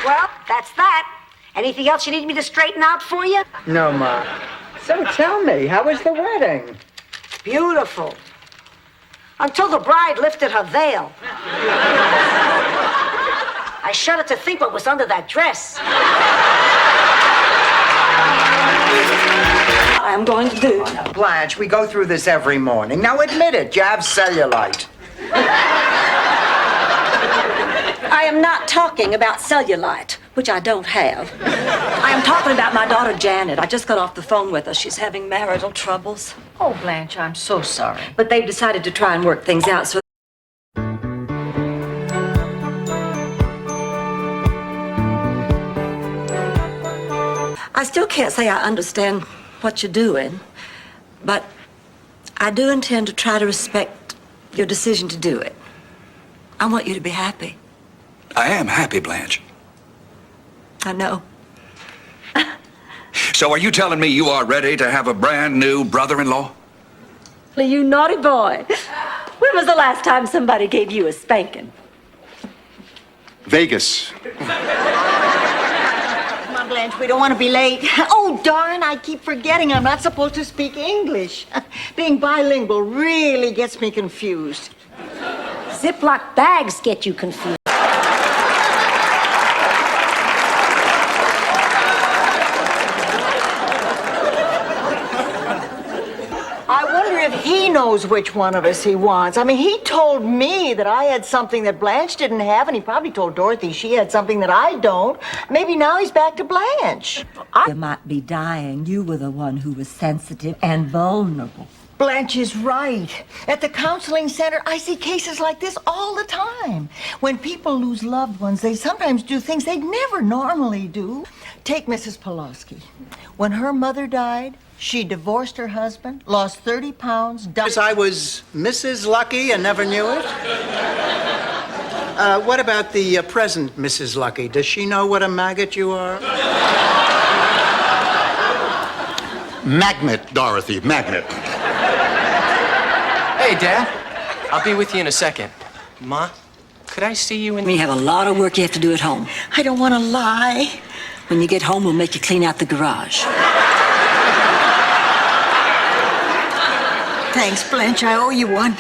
Well, that's that. Anything else you need me to straighten out for you? No, Ma. So tell me, how was the wedding? Beautiful. Until the bride lifted her veil. I shudder to think what was under that dress. I'm going to do. Blanche, we go through this every morning. Now admit it, you have cellulite. I am not talking about cellulite, which I don't have. I am talking about my daughter, Janet. I just got off the phone with her. She's having marital troubles. Oh, Blanche, I'm so sorry. But they've decided to try and work things out, so... I still can't say I understand what you're doing, but I do intend to try to respect your decision to do it. I want you to be happy. I am happy, Blanche. I know. So are you telling me you are ready to have a brand new brother-in-law? You naughty boy. When was the last time somebody gave you a spanking? Vegas. Come on, Blanche, we don't want to be late. Oh, darn, I keep forgetting I'm not supposed to speak English. Being bilingual really gets me confused. Ziploc bags get you confused. I wonder if he knows which one of us he wants. I mean, he told me that I had something that Blanche didn't have, and he probably told Dorothy she had something that I don't. Maybe now he's back to Blanche. You might be dying. You were the one who was sensitive and vulnerable. Blanche is right. At the counseling center, I see cases like this all the time. When people lose loved ones, they sometimes do things they'd never normally do. Take Mrs. Pulaski. When her mother died, she divorced her husband, lost 30 pounds, died. I was Mrs. Lucky and never knew it. What about the present Mrs. Lucky? Does she know what a maggot you are? Magnet, Dorothy, magnet. Hey, Dad. I'll be with you in a second. Ma, could I see you in... We have a lot of work you have to do at home. I don't want to lie. When you get home, we'll make you clean out the garage. Thanks, Blanche. I owe you one.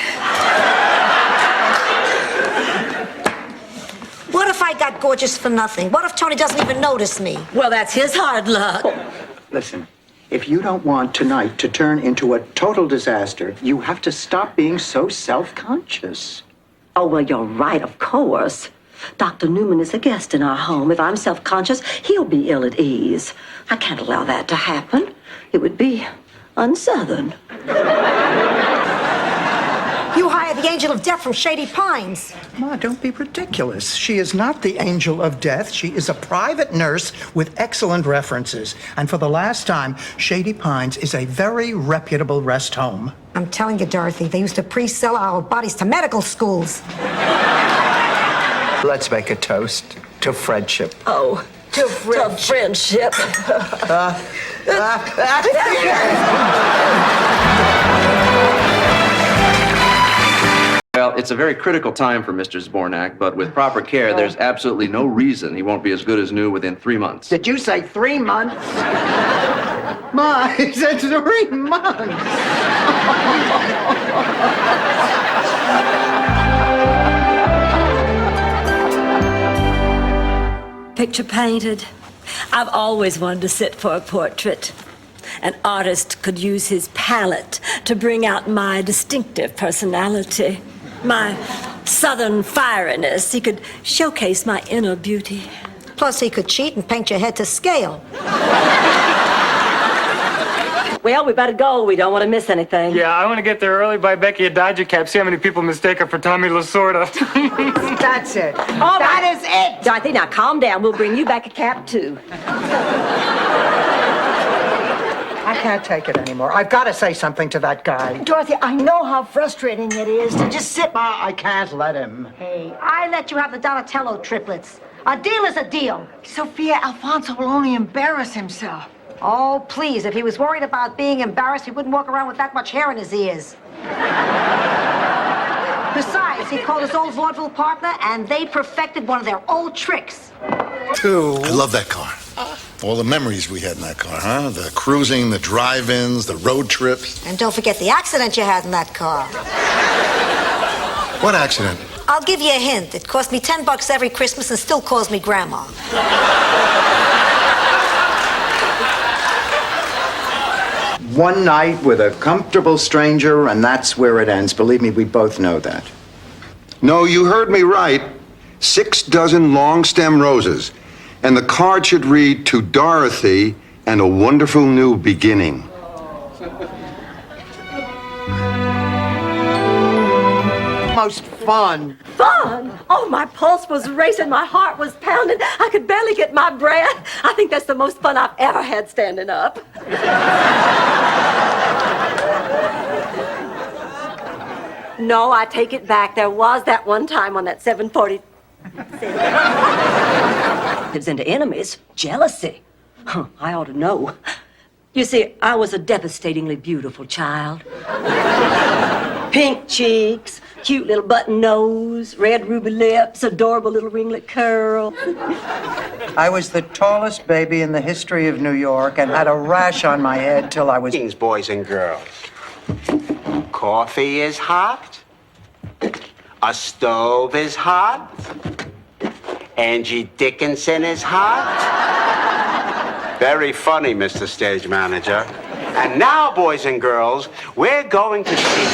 What if I got gorgeous for nothing? What if Tony doesn't even notice me? Well, that's his hard luck. Listen, if you don't want tonight to turn into a total disaster, you have to stop being so self-conscious. Oh, well, you're right, of course. Dr. Newman is a guest in our home. If I'm self-conscious, he'll be ill at ease. I can't allow that to happen. It would be un-Southern. You hired the angel of death from Shady Pines. Ma, don't be ridiculous. She is not the angel of death. She is a private nurse with excellent references. And for the last time, Shady Pines is a very reputable rest home. I'm telling you, Dorothy, they used to pre-sell our bodies to medical schools. Let's make a toast to friendship. Oh, to friendship. Well, it's a very critical time for Mr. Zbornak, but with proper care, there's absolutely no reason he won't be as good as new within 3 months. Did you say 3 months? Ma, he said 3 months. Picture painted. I've always wanted to sit for a portrait. An artist could use his palette to bring out my distinctive personality, my southern fieriness. He could showcase my inner beauty. Plus, he could cheat and paint your head to scale. Well, we better go. We don't want to miss anything. Yeah, I want to get there early, buy Becky a Dodger cap, see how many people mistake her for Tommy Lasorda. That's it. All That right. is it. Dorothy, now calm down. We'll bring you back a cap, too. I can't take it anymore. I've got to say something to that guy. Dorothy, I know how frustrating it is to just sit... Ma, I can't let him. Hey, I let you have the Donatello triplets. A deal is a deal. Sophia, Alfonso will only embarrass himself. Oh, please, if he was worried about being embarrassed, he wouldn't walk around with that much hair in his ears. Besides, he called his old vaudeville partner, and they perfected one of their old tricks. 2. I love that car. All the memories we had in that car, huh? The cruising, the drive-ins, the road trips. And don't forget the accident you had in that car. What accident? I'll give you a hint. It cost me $10 every Christmas and still calls me Grandma. One night with a comfortable stranger, and that's where it ends. Believe me, we both know that. No, you heard me right. 6 dozen long stem roses. And the card should read, "To Dorothy and a wonderful new beginning." Most fun. Fun? Oh, my pulse was racing, my heart was pounding. I could barely get my breath. I think that's the most fun I've ever had standing up. No, I take it back. There was that one time on that 740. Lives into enemies, jealousy. Huh, I ought to know. You see, I was a devastatingly beautiful child. Pink cheeks, cute little button nose, red ruby lips, adorable little ringlet curl. I was the tallest baby in the history of New York and had a rash on my head till I was... Greetings, boys and girls. Coffee is hot. A stove is hot. Angie Dickinson is hot. Very funny, Mr. Stage Manager. And now, boys and girls, we're going to see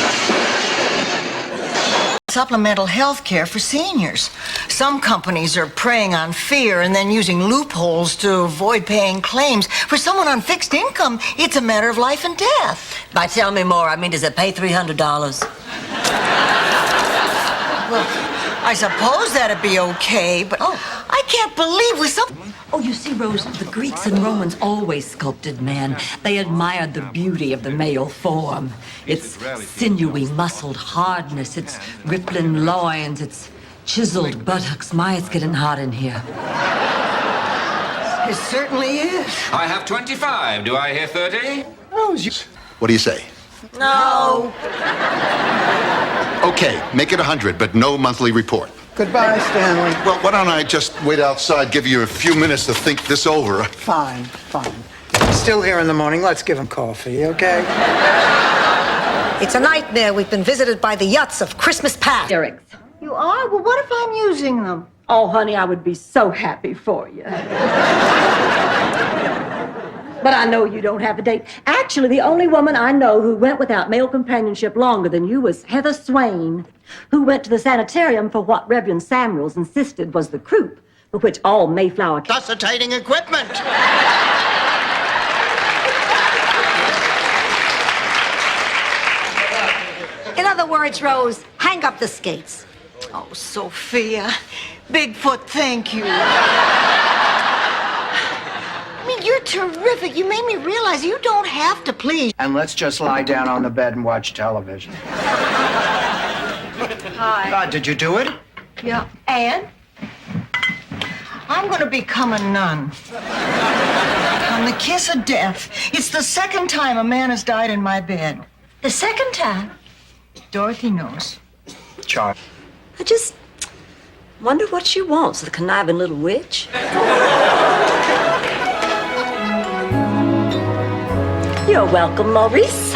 Supplemental health care for seniors. Some companies are preying on fear and then using loopholes to avoid paying claims. For someone on fixed income, it's a matter of life and death. By tell me more, I mean, does it pay $300? Well, I suppose that'd be okay, but I can't believe with some... Oh, you see, Rose, the Greeks and Romans always sculpted men. They admired the beauty of the male form. Its sinewy, muscled hardness, its rippling loins, its chiseled buttocks. My, it's getting hot in here. It certainly is. I have 25. Do I hear 30? What do you say? No. Okay, make it 100, but no monthly report. Goodbye, Stanley. Well, why don't I just wait outside, give you a few minutes to think this over? Fine. Still here in the morning. Let's give him coffee, okay? It's a nightmare. We've been visited by the yachts of Christmas past. You are? Well, what if I'm using them? Oh, honey, I would be so happy for you. But I know you don't have a date. Actually, the only woman I know who went without male companionship longer than you was Heather Swain, who went to the sanitarium for what Reverend Samuels insisted was the croup, for which all Mayflower... Resuscitating equipment. In other words, Rose, hang up the skates. Oh, Sophia. Bigfoot, thank you. I mean, you're terrific. You made me realize you don't have to please. And let's just lie down on the bed and watch television. Hi. God, did you do it? Yeah. And? I'm going to become a nun. On the kiss of death. It's the second time a man has died in my bed. The second time? Dorothy knows. Charlie. I just wonder what she wants, the conniving little witch. You're welcome, Maurice.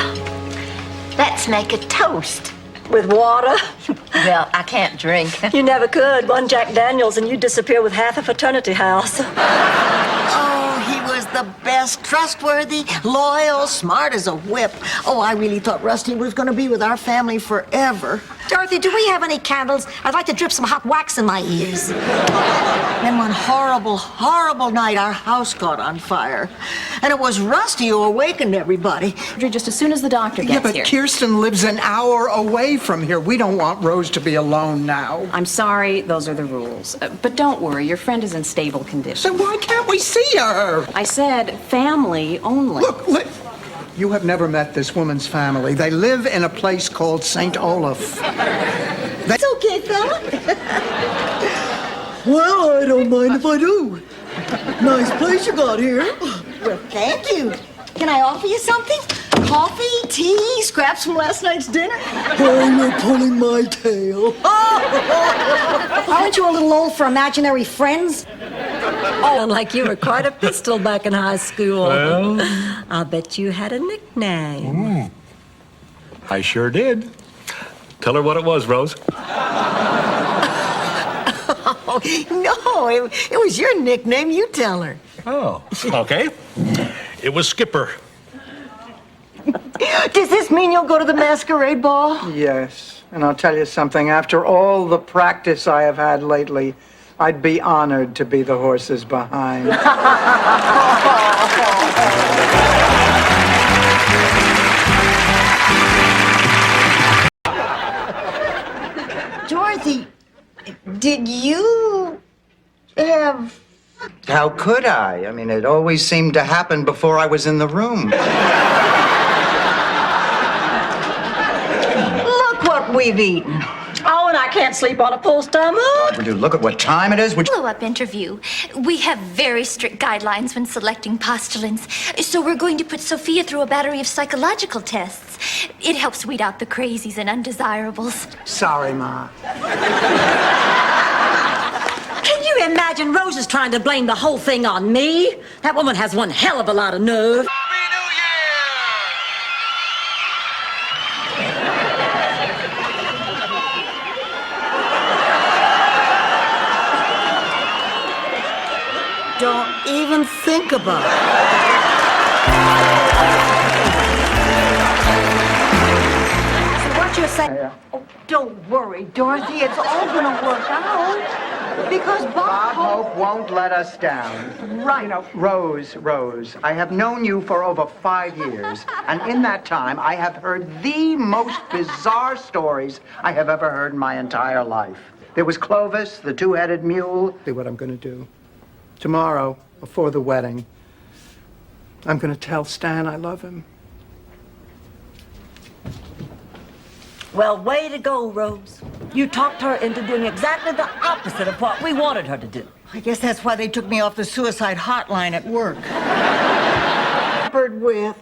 Let's make a toast. With water? Well, I can't drink. You never could. One Jack Daniels and you'd disappear with half a fraternity house. Oh, he was the best, trustworthy, loyal, smart as a whip. Oh, I really thought Rusty was going to be with our family forever. Dorothy, do we have any candles? I'd like to drip some hot wax in my ears. Then one horrible, horrible night, our house caught on fire. And it was Rusty who awakened everybody. Just as soon as the doctor gets Yeah, but here. Kirsten lives an hour away from here. We don't want Rose to be alone now. I'm sorry, those are the rules. But don't worry, your friend is in stable condition. So why can't we see her? I said family only. Look, you have never met this woman's family. They live in a place called St. Olaf. It's okay, fella. Well, I don't mind if I do. Nice place you got here. Well, thank you. Can I offer you something? Coffee, tea, scraps from last night's dinner? Oh, you're pulling my tail. Aren't you a little old for imaginary friends? Oh, like you were quite a pistol back in high school. Well? I'll bet you had a nickname. I sure did. Tell her what it was, Rose. Oh, no, it was your nickname. You tell her. Oh, okay. It was Skipper. Does this mean you'll go to the masquerade ball? Yes, and I'll tell you something. After all the practice I have had lately, I'd be honored to be the horses behind. Dorothy, did you have... How could I? I mean, it always seemed to happen before I was in the room. Look what we've eaten. Oh, and I can't sleep on a full stomach. Look at what time it is. Follow-up interview. We have very strict guidelines when selecting postulants, so we're going to put Sophia through a battery of psychological tests. It helps weed out the crazies and undesirables. Sorry, Ma. Can you imagine Rose is trying to blame the whole thing on me? That woman has one hell of a lot of nerve. Don't even think about it. So what you're saying? Oh, don't worry, Dorothy. It's all gonna work out. Because Bob Hope won't let us down. Right. You know, Rose, I have known you for over 5 years, and in that time, I have heard the most bizarre stories I have ever heard in my entire life. There was Clovis, the two-headed mule. See what I'm going to do. Tomorrow, before the wedding, I'm going to tell Stan I love him. Well, way to go, Rose. You talked her into doing exactly the opposite of what we wanted her to do. I guess that's why they took me off the suicide hotline at work. With...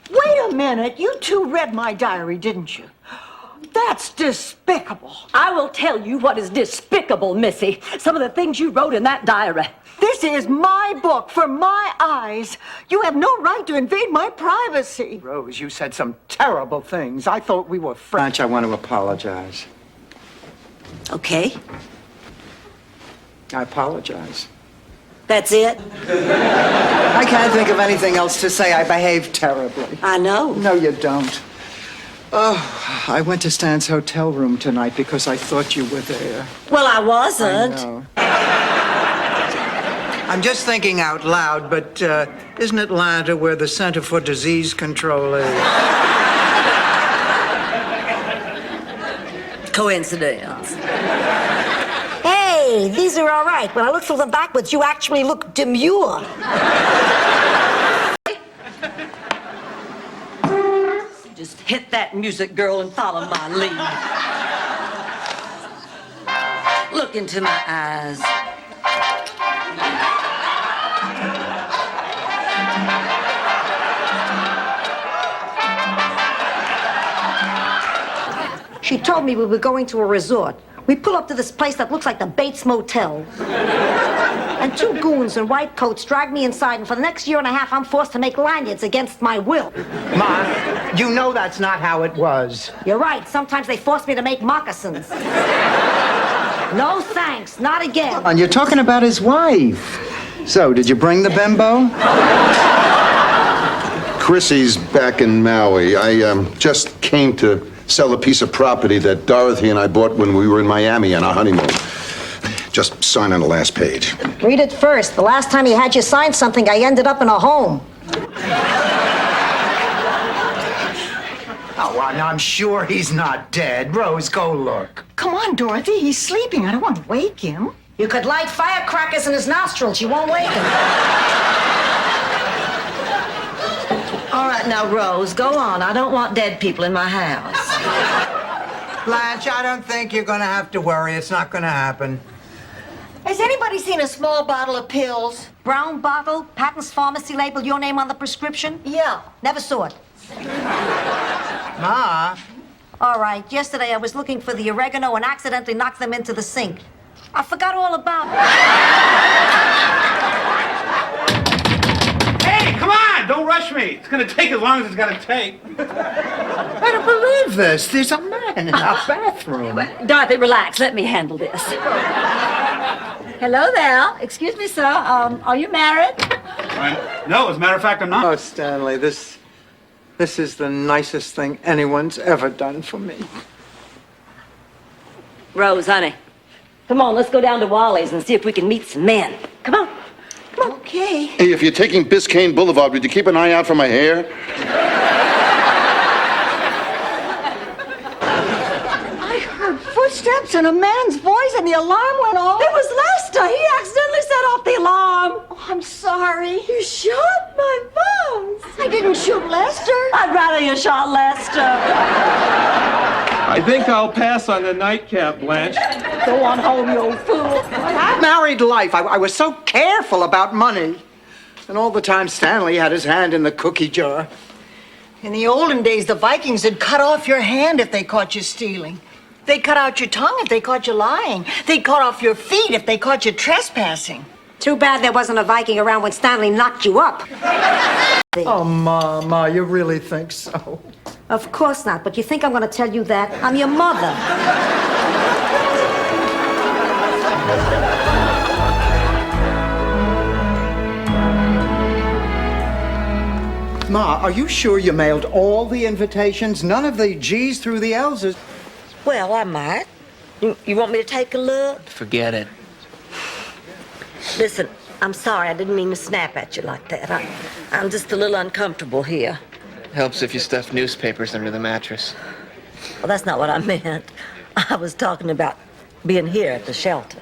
Wait a minute. You two read my diary, didn't you? That's despicable. I will tell you what is despicable, Missy. Some of the things you wrote in that diary. This is my book for my eyes. You have no right to invade my privacy. Rose, you said some terrible things. I thought we were friends. I want to apologize. Okay. I apologize. That's it? I can't think of anything else to say. I behaved terribly. I know. No, you don't. Oh, I went to Stan's hotel room tonight because I thought you were there. Well, I wasn't. I know. I'm just thinking out loud, but isn't Atlanta where the Center for Disease Control is? Coincidence. Hey, these are all right. When I look through them backwards, you actually look demure. Just hit that music, girl, and follow my lead. Look into my eyes. She told me we were going to a resort. We pull up to this place that looks like the Bates Motel. And two goons in white coats drag me inside, and for the next year and a half, I'm forced to make lanyards against my will. Ma, you know that's not how it was. You're right. Sometimes they force me to make moccasins. No thanks. Not again. And you're talking about his wife. So, did you bring the bimbo? Chrissy's back in Maui. I just came to sell a piece of property that Dorothy and I bought when we were in Miami on our honeymoon. Just sign on the last page. Read it first. The last time he had you sign something, I ended up in a home. Oh, well, I'm sure he's not dead. Rose, go look. Come on, Dorothy. He's sleeping. I don't want to wake him. You could light firecrackers in his nostrils. You won't wake him. All right, now, Rose, go on. I don't want dead people in my house. Blanche, I don't think you're going to have to worry. It's not going to happen. Has anybody seen a small bottle of pills? Brown bottle, Patton's Pharmacy label, your name on the prescription? Yeah. Never saw it. Ma. All right, yesterday I was looking for the oregano and accidentally knocked them into the sink. I forgot all about it. Hey, come on! Don't rush me. It's gonna take as long as it's gonna take. I don't believe this. There's a man in our bathroom. Dorothy, relax. Let me handle this. Hello there. Excuse me, sir. Are you married? No, as a matter of fact, I'm not. Oh, Stanley, this is the nicest thing anyone's ever done for me. Rose, honey. Come on, let's go down to Wally's and see if we can meet some men. Come on. Come on. Okay. Hey, if you're taking Biscayne Boulevard, would you keep an eye out for my hair? I heard footsteps and a man's voice, and the alarm went off. It was Lester. He accidentally set off the alarm. Oh, I'm sorry. You shot my boss. I didn't shoot Lester. I'd rather you shot Lester. I think I'll pass on the nightcap, Blanche. Go on home, you old fool. Married life. I was so careful about money. And all the time Stanley had his hand in the cookie jar. In the olden days, the Vikings would cut off your hand if they caught you stealing. They'd cut out your tongue if they caught you lying. They'd cut off your feet if they caught you trespassing. Too bad there wasn't a Viking around when Stanley knocked you up. Oh, Ma, you really think so? Of course not, but you think I'm going to tell you that? I'm your mother. Ma, are you sure you mailed all the invitations? None of the G's through the L's? Well, I might. You want me to take a look? Forget it. Listen, I'm sorry. I didn't mean to snap at you like that. I'm just a little uncomfortable here. Helps if you stuff newspapers under the mattress. Well, that's not what I meant. I was talking about being here at the shelter.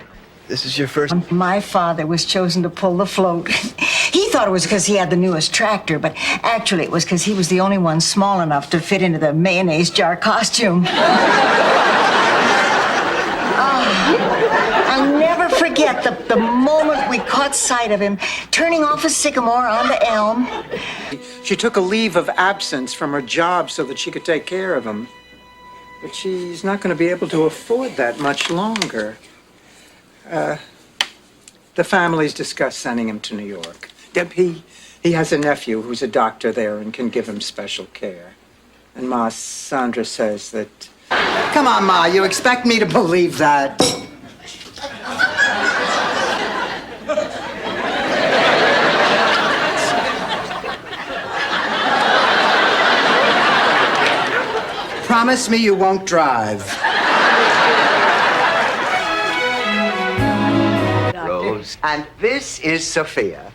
This is your first... My father was chosen to pull the float. He thought it was because he had the newest tractor, but actually it was because he was the only one small enough to fit into the mayonnaise jar costume. I'll never forget the moment we caught sight of him turning off a sycamore onto Elm. She took a leave of absence from her job so that she could take care of him. But she's not going to be able to afford that much longer. The family's discussed sending him to New York. He has a nephew who's a doctor there and can give him special care. And Ma, Sandra says that... Come on, Ma, you expect me to believe that? Promise me you won't drive. Rose. And this is Sophia.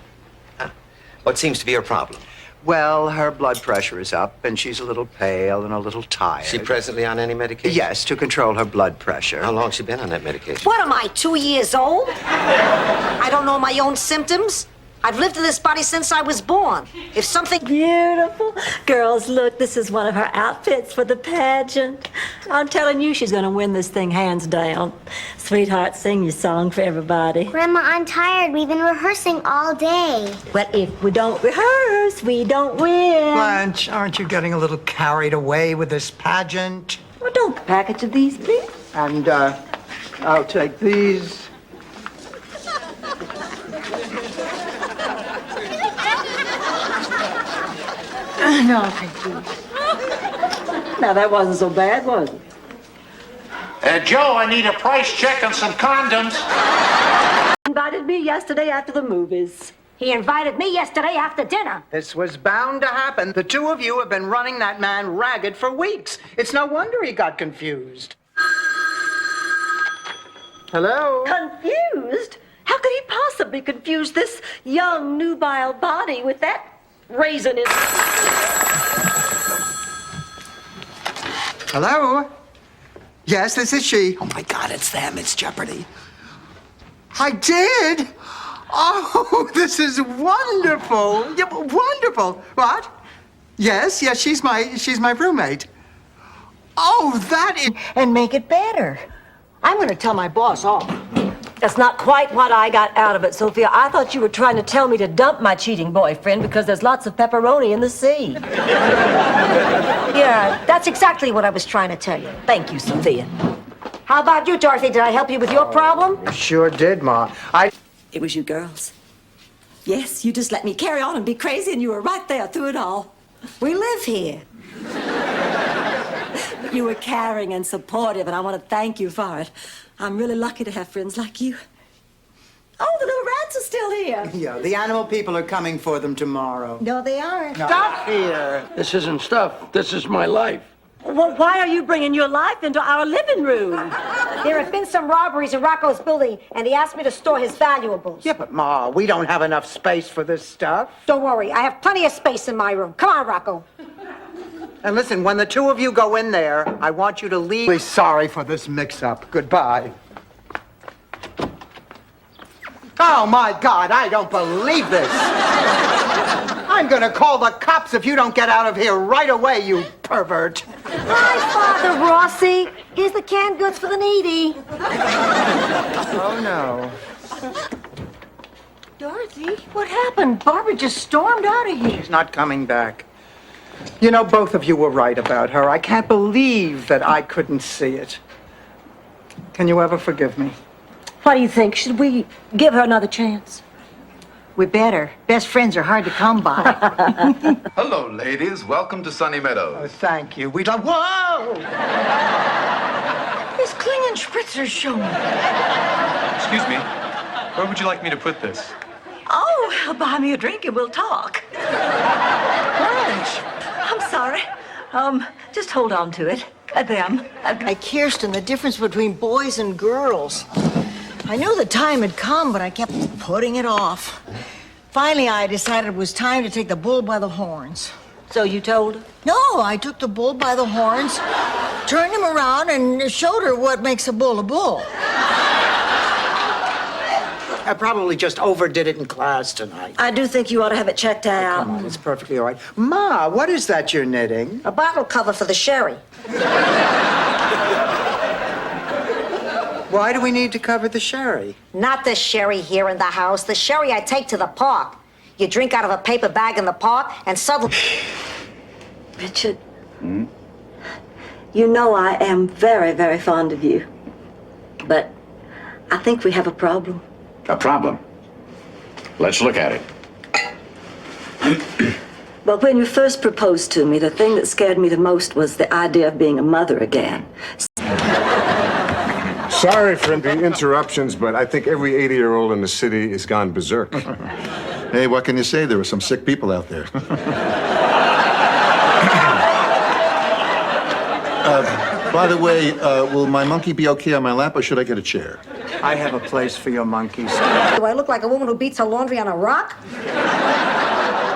What seems to be her problem? Well, her blood pressure is up, and she's a little pale and a little tired. Is she presently on any medication? Yes, to control her blood pressure. How long has she been on that medication? What am I, 2 years old? I don't know my own symptoms. I've lived in this body since I was born. If something... Beautiful. Girls, look, this is one of her outfits for the pageant. I'm telling you, she's going to win this thing hands down. Sweetheart, sing your song for everybody. Grandma, I'm tired. We've been rehearsing all day. Well, if we don't rehearse, we don't win. Blanche, aren't you getting a little carried away with this pageant? Well, don't package of these, please. And, I'll take these. No, thank you. Now, that wasn't so bad, was it? Joe, I need a price check on some condoms. Invited me yesterday after the movies. He invited me yesterday after dinner. This was bound to happen. The two of you have been running that man ragged for weeks. It's no wonder he got confused. Hello? Confused? How could he possibly confuse this young, nubile body with that raisin in... Hello? Yes, this is she. Oh, my God, it's them. It's Jeopardy. I did? Oh, this is wonderful. Yeah, wonderful. What? Yes, she's my roommate. Oh, that is... And make it better. I'm going to tell my boss off. That's not quite what I got out of it, Sophia. I thought you were trying to tell me to dump my cheating boyfriend because there's lots of pepperoni in the sea. Yeah, that's exactly what I was trying to tell you. Thank you, Sophia. How about you, Dorothy? Did I help you with your problem? You sure did, Ma. It was you girls. Yes, you just let me carry on and be crazy, and you were right there through it all. We live here. But you were caring and supportive, and I want to thank you for it. I'm really lucky to have friends like you. Oh, the little rats are still here. Yeah, the animal people are coming for them tomorrow. No, they aren't. Stop here. This isn't stuff. This is my life. Well, why are you bringing your life into our living room? There have been some robberies in Rocco's building, and he asked me to store his valuables. Yeah, but Ma, we don't have enough space for this stuff. Don't worry, I have plenty of space in my room. Come on, Rocco. And listen, when the two of you go in there, I want you to leave. We're sorry for this mix-up. Goodbye. Oh, my God, I don't believe this. I'm gonna call the cops if you don't get out of here right away, you pervert. Hi, Father Rossi. Here's the canned goods for the needy. Oh, no. Dorothy, what happened? Barbara just stormed out of here. She's not coming back. You know, both of you were right about her. I can't believe that I couldn't see it. Can you ever forgive me? What do you think? Should we give her another chance? We better. Best friends are hard to come by. Hello, ladies. Welcome to Sunny Meadows. Oh, thank you. We'd love... Whoa! This Klingenspritzer show me. Excuse me. Where would you like me to put this? Oh, buy me a drink and we'll talk. I'm sorry. Just hold on to it. Them. Like Kirsten, the difference between boys and girls. I knew the time had come, but I kept putting it off. Finally, I decided it was time to take the bull by the horns. So you told her? No, I took the bull by the horns, turned him around, and showed her what makes a bull a bull. I probably just overdid it in class tonight. I do think you ought to have it checked out. Come on, it's perfectly all right. Ma, what is that you're knitting? A bottle cover for the sherry. Why do we need to cover the sherry? Not the sherry here in the house. The sherry I take to the park. You drink out of a paper bag in the park, and suddenly... Richard, you know I am very, very fond of you. But I think we have a problem. A problem? Let's look at it. Well, when you first proposed to me, the thing that scared me the most was the idea of being a mother again. Sorry for the interruptions, but I think every 80-year-old in the city has gone berserk. Hey, what can you say? There were some sick people out there. By the way, will my monkey be okay on my lap, or should I get a chair? I have a place for your monkeys. Do I look like a woman who beats her laundry on a rock?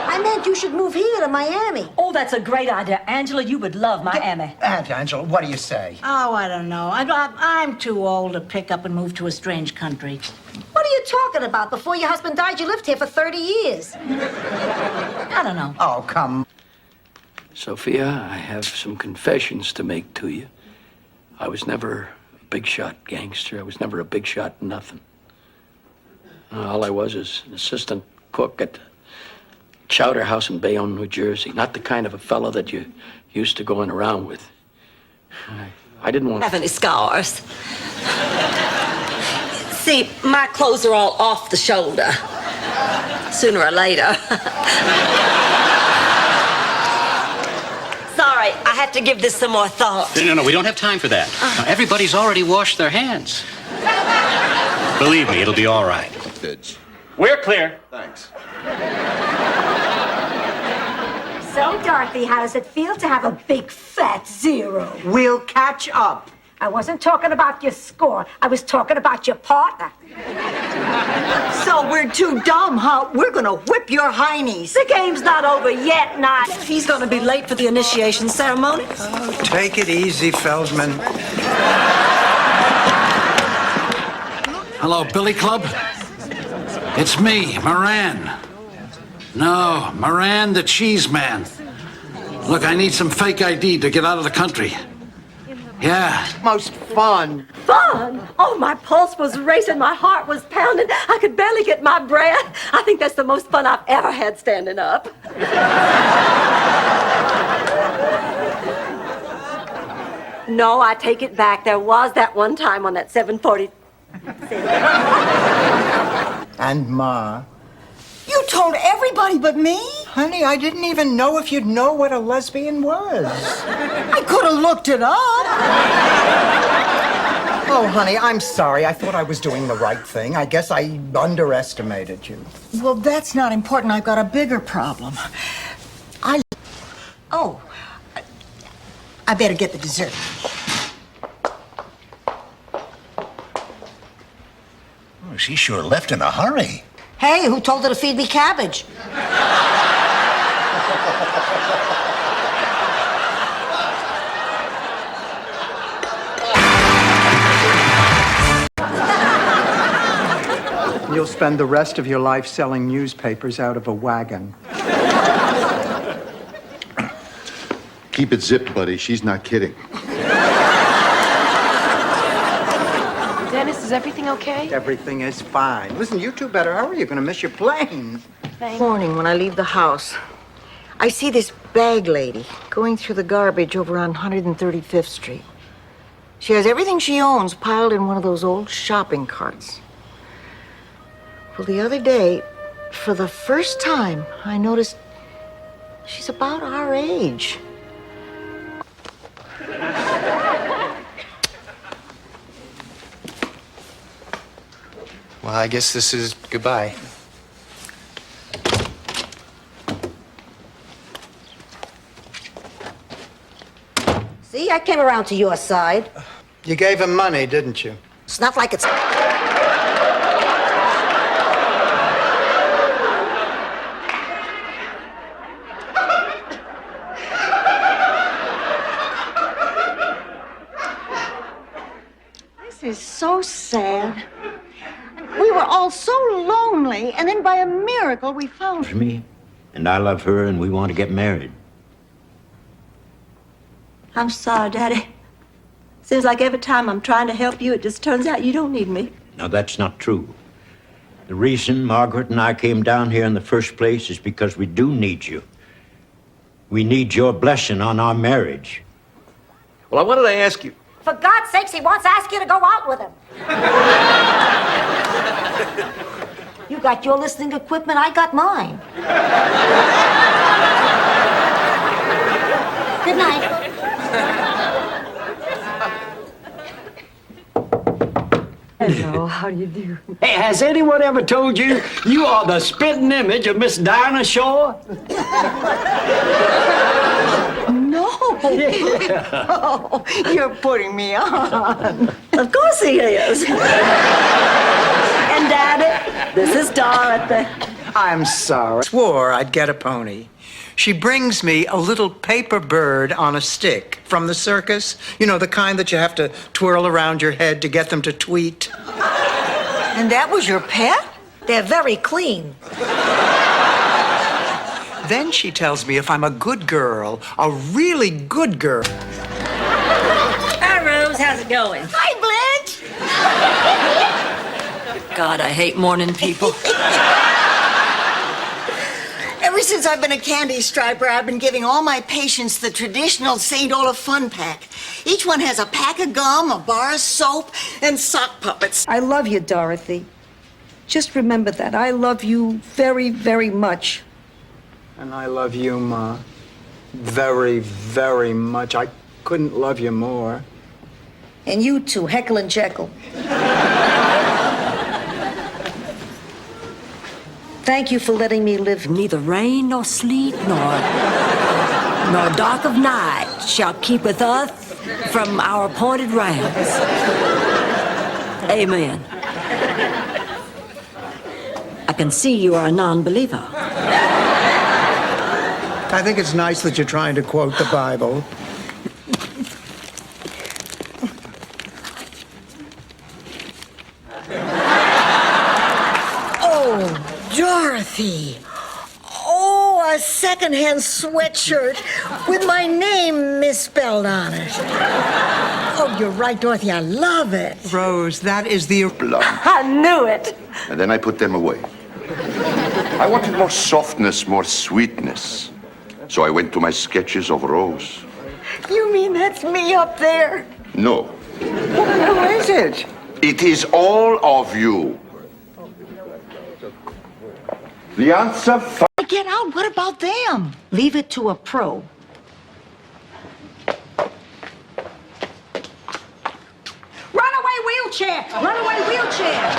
I meant you should move here to Miami. Oh, that's a great idea. Angela, you would love Miami. Aunt Angela, what do you say? Oh, I don't know. I'm too old to pick up and move to a strange country. What are you talking about? Before your husband died, you lived here for 30 years. I don't know. Oh, come. Sophia, I have some confessions to make to you. I was never a big shot gangster. I was never a big shot nothing. All I was is an assistant cook at the Chowder House in Bayonne, New Jersey. Not the kind of a fellow that you used to going around with. I didn't want to... Have any scars? See, my clothes are all off the shoulder. Sooner or later. Sorry, I have to give this some more thought. No, we don't have time for that. Now, everybody's already washed their hands. Believe me, it'll be all right. We're clear. Thanks. So, Dorothy, how does it feel to have a big fat zero? We'll catch up. I wasn't talking about your score. I was talking about your partner. So we're too dumb, huh? We're gonna whip your heinies. The game's not over yet, Not. He's gonna be late for the initiation ceremony. Oh, take it easy, Feldman. Hello, Billy Club? It's me, Moran. No, Moran the Cheese Man. Look, I need some fake ID to get out of the country. Yeah. Most fun. Fun? Oh, my pulse was racing, my heart was pounding. I could barely get my breath. I think that's the most fun I've ever had standing up. No, I take it back. There was that one time on that 740. And Ma. You told everybody but me? Honey, I didn't even know if you'd know what a lesbian was. I could have looked it up. Oh, honey, I'm sorry. I thought I was doing the right thing. I guess I underestimated you. Well, that's not important. I've got a bigger problem. Oh, I better get the dessert. Oh, she sure left in a hurry. Hey, who told her to feed me cabbage? You'll spend the rest of your life selling newspapers out of a wagon. Keep it zipped, buddy. She's not kidding. Dennis, is everything okay? Everything is fine. Listen, you two better hurry. You're going to miss your plane. Morning, when I leave the house, I see this bag lady going through the garbage over on 135th Street. She has everything she owns piled in one of those old shopping carts. Well, the other day, for the first time, I noticed she's about our age. Well, I guess this is goodbye. See, I came around to your side. You gave him money, didn't you? It's not like it's... This is so sad. We were all so lonely, and then by a miracle we found her. Me, and I love her, and we want to get married. I'm sorry, Daddy. Seems like every time I'm trying to help you, it just turns out you don't need me. Now, that's not true. The reason Margaret and I came down here in the first place is because we do need you. We need your blessing on our marriage. Well, I wanted to ask you. For God's sakes, he wants to ask you to go out with him. You got your listening equipment, I got mine. Good night. Hello, how do you do? Hey, has anyone ever told you you are the spitting image of Miss Dinah Shore? No. Oh, you're putting me on. Of course he is. And Daddy, this is Dorothy. I'm sorry. I swore I'd get a pony. She brings me a little paper bird on a stick from the circus. You know, the kind that you have to twirl around your head to get them to tweet. And that was your pet? They're very clean. Then she tells me if I'm a good girl, a really good girl. Hi, Rose. How's it going? Hi, Blanche. God, I hate morning people. Ever since I've been a candy striper, I've been giving all my patients the traditional St. Olaf fun pack. Each one has a pack of gum, a bar of soap, and sock puppets. I love you, Dorothy. Just remember that. I love you very, very much. And I love you, Ma. Very, very much. I couldn't love you more. And you too, Heckle and Jekyll. Thank you for letting me live. Neither rain nor sleet nor dark of night shall keepeth us from our appointed rounds. Amen. I can see you are a non-believer. I think it's nice that you're trying to quote the Bible. Oh, Dorothy. Oh, a secondhand sweatshirt with my name misspelled on it. Oh, you're right, Dorothy. I love it. Rose, that is the... I knew it. And then I put them away. I wanted more softness, more sweetness. So I went to my sketches of Rose. You mean that's me up there? No. Who is it? It is all of you. The answer. Get out. What about them? Leave it to a pro. Runaway wheelchair! Runaway wheelchair!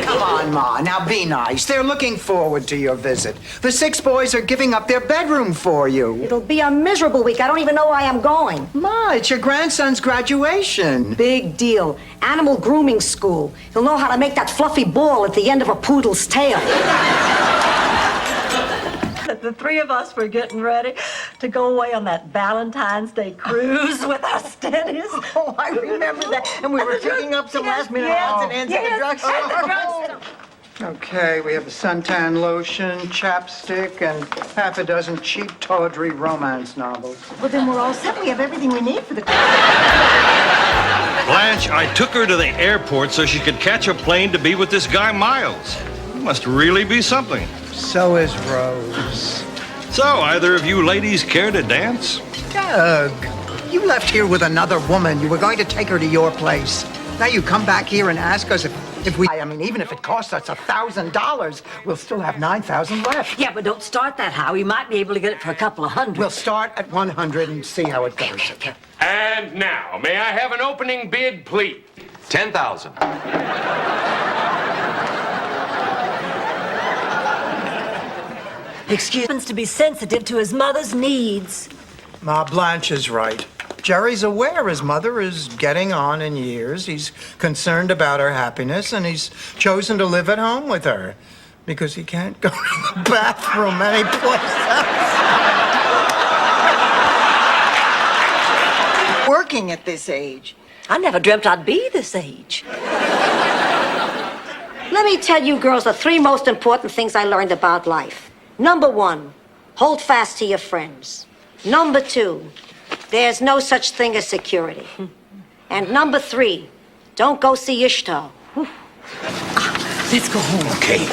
Come on, Ma. Now be nice. They're looking forward to your visit. The 6 boys are giving up their bedroom for you. It'll be a miserable week. I don't even know why I'm going. Ma, it's your grandson's graduation. Big deal. Animal grooming school. He'll know how to make that fluffy ball at the end of a poodle's tail. The three of us were getting ready to go away on that Valentine's Day cruise with our steadies. Oh, I remember that. And we were picking up some last-minute odds and ends at the drugstore. Okay, we have the suntan lotion, chapstick, and half a dozen cheap tawdry romance novels. Well, then we're all set. We have everything we need for the... Blanche, I took her to the airport so she could catch a plane to be with this guy Miles. He must really be something. So is Rose. So, either of you ladies care to dance? Doug, you left here with another woman. You were going to take her to your place. Now you come back here and ask us if we... I mean, even if it costs us $1,000, we'll still have 9,000 left. Yeah, but don't start that, Howie. We might be able to get it for a couple of hundred. We'll start at 100 and see how it goes. Okay. And now, may I have an opening bid, please? 10,000. Excuse me, to be sensitive to his mother's needs. Ma, Blanche is right. Jerry's aware his mother is getting on in years. He's concerned about her happiness, and he's chosen to live at home with her because he can't go to the bathroom anyplace else. Working at this age. I never dreamt I'd be this age. Let me tell you girls the 3 most important things I learned about life. Number 1, hold fast to your friends. Number 2, there's no such thing as security. And number 3, don't go see Ishtar. Let's go home. Okay.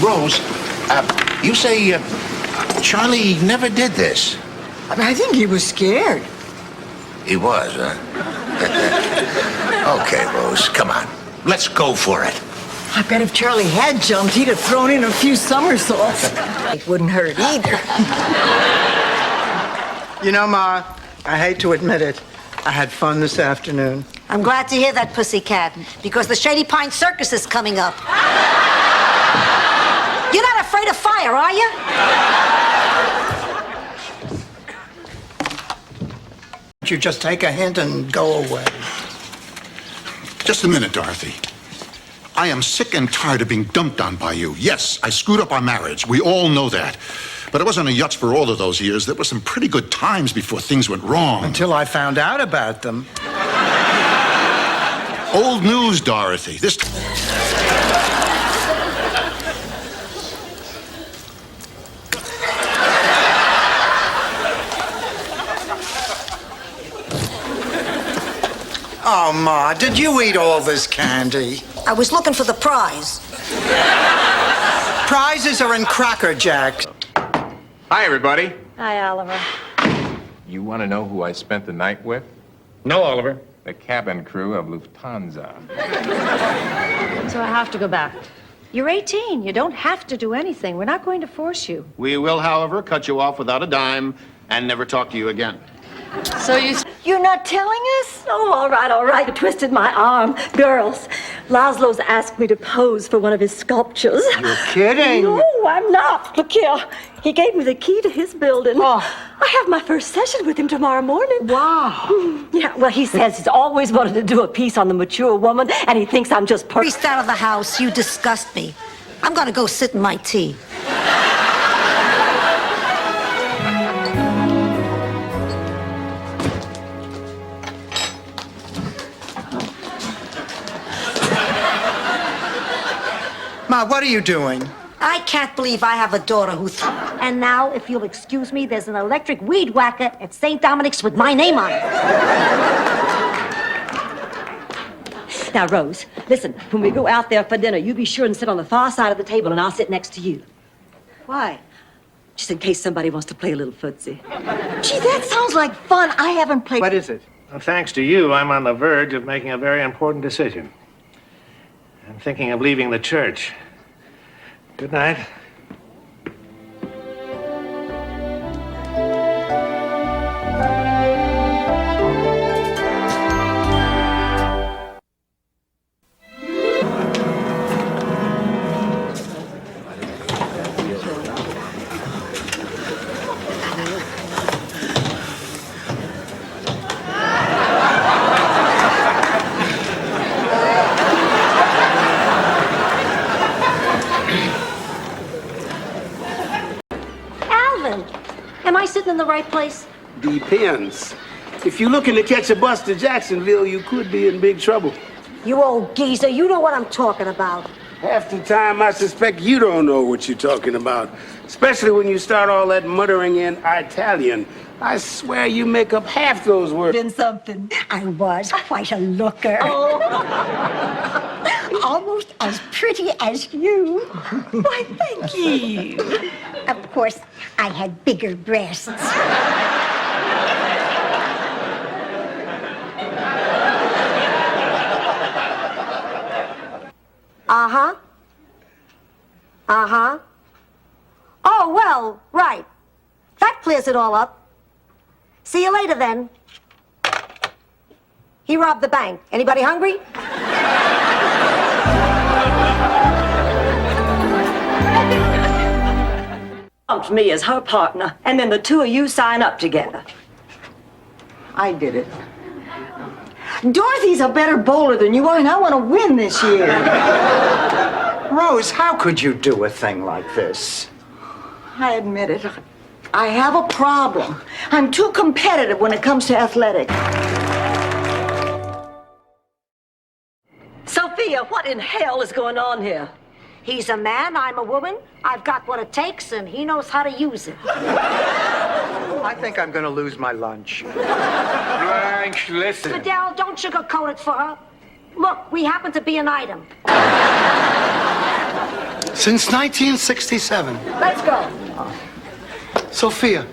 Rose, you say Charlie never did this. I think he was scared. He was, huh? Okay, Rose, come on. Let's go for it. I bet if Charlie had jumped, he'd have thrown in a few somersaults. It wouldn't hurt either. You know, Ma, I hate to admit it, I had fun this afternoon. I'm glad to hear that, Pussycat, because the Shady Pine Circus is coming up. You're not afraid of fire, are you? You just take a hint and go away. Just a minute, Dorothy. I am sick and tired of being dumped on by you. Yes, I screwed up our marriage. We all know that. But I was on the yachts for all of those years. There were some pretty good times before things went wrong. Until I found out about them. Old news, Dorothy. This... Oh, Ma, did you eat all this candy? I was looking for the prize. Prizes are in Cracker Jacks. Hi, everybody. Hi, Oliver. You want to know who I spent the night with? No, Oliver. The cabin crew of Lufthansa. So I have to go back. You're 18. You don't have to do anything. We're not going to force you. We will, however, cut you off without a dime and never talk to you again. So You're not telling us? Oh, all right. I twisted my arm. Girls, Laszlo's asked me to pose for one of his sculptures. You're kidding. No, I'm not. Look here. He gave me the key to his building. Oh. I have my first session with him tomorrow morning. Wow. Yeah, well, he says he's always wanted to do a piece on the mature woman, and he thinks I'm just perfect. Priest out of the house, you disgust me. I'm gonna go sit in my tea. Ma, what are you doing? I can't believe I have a daughter who... And now, if you'll excuse me, there's an electric weed whacker at St. Dominic's with my name on it. Now, Rose, listen, when we go out there for dinner, you be sure and sit on the far side of the table, and I'll sit next to you. Why? Just in case somebody wants to play a little footsie. Gee, that sounds like fun. I haven't played. What is it? Well, thanks to you, I'm on the verge of making a very important decision. I'm thinking of leaving the church. Good night. Alvin, am I sitting in the right place? Depends. If you're looking to catch a bus to Jacksonville, you could be in big trouble. You old geezer, you know what I'm talking about. Half the time, I suspect you don't know what you're talking about. Especially when you start all that muttering in Italian. I swear you make up half those words. Been something. I was quite a looker. Oh. Almost as pretty as you. Why, thank you. Of course, I had bigger breasts. Uh-huh. Uh-huh. Oh, well, right. That clears it all up. See you later, then. He robbed the bank. Anybody hungry? Dumped me as her partner, and then the two of you sign up together. I did it. Dorothy's a better bowler than you are, and I want to win this year. Rose, how could you do a thing like this? I admit it. I have a problem. I'm too competitive when it comes to athletics. Sophia, what in hell is going on here? He's a man, I'm a woman. I've got what it takes, and he knows how to use it. I think I'm going to lose my lunch. Blanche, listen. Fidel, don't sugarcoat it for her. Look, we happen to be an item. Since 1967. Let's go. Sophia,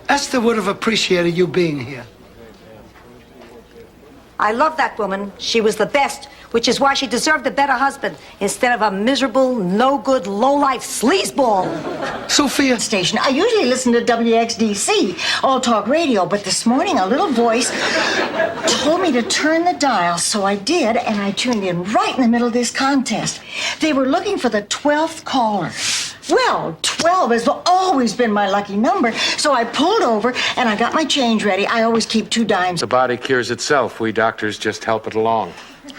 Esther would have appreciated you being here. I love that woman. She was the best, which is why she deserved a better husband instead of a miserable, no-good, low-life sleazeball. Sophia. Station. I usually listen to WXDC, All Talk Radio, but this morning a little voice told me to turn the dial, so I did, and I tuned in right in the middle of this contest. They were looking for the 12th caller. Well, 12 has always been my lucky number, so I pulled over and I got my change ready. I always keep 2 dimes. The body cures itself. We doctors just help it along.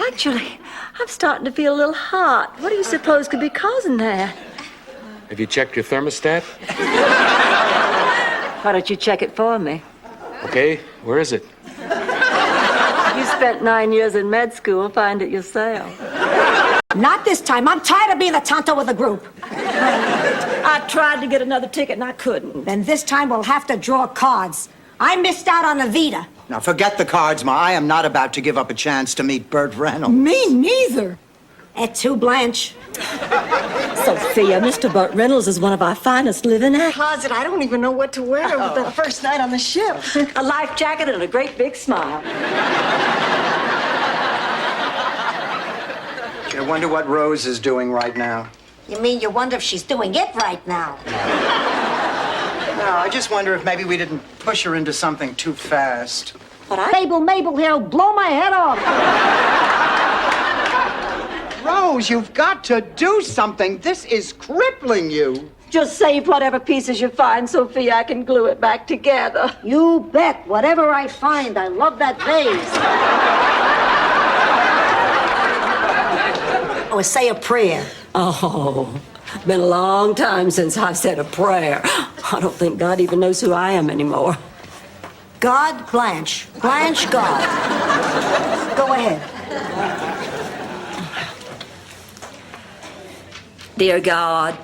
Actually, I'm starting to feel a little hot. What do you suppose could be causing that? Have you checked your thermostat? Why don't you check it for me? Okay, where is it? You spent 9 years in med school. Find it yourself. Not this time. I'm tired of being the tonto of the group. I tried to get another ticket and I couldn't. Then this time we'll have to draw cards. I missed out on Evita. Now, forget the cards, Ma. I am not about to give up a chance to meet Burt Reynolds. Me neither. Et tu, Blanche? Sophia, Mr. Burt Reynolds is one of our finest living actors. Closet, I don't even know what to wear for the first night on the ship. A life jacket and a great big smile. I wonder what Rose is doing right now. You mean you wonder if she's doing it right now? No, I just wonder if maybe we didn't push her into something too fast. Mabel here'll blow my head off. Rose, you've got to do something. This is crippling you. Just save whatever pieces you find, Sophia. I can glue it back together. You bet. Whatever I find, I love that vase. Or say a prayer. Oh, been a long time since I've said a prayer. I don't think God even knows who I am anymore. God, Blanche. Blanche, God. Go ahead. Dear God,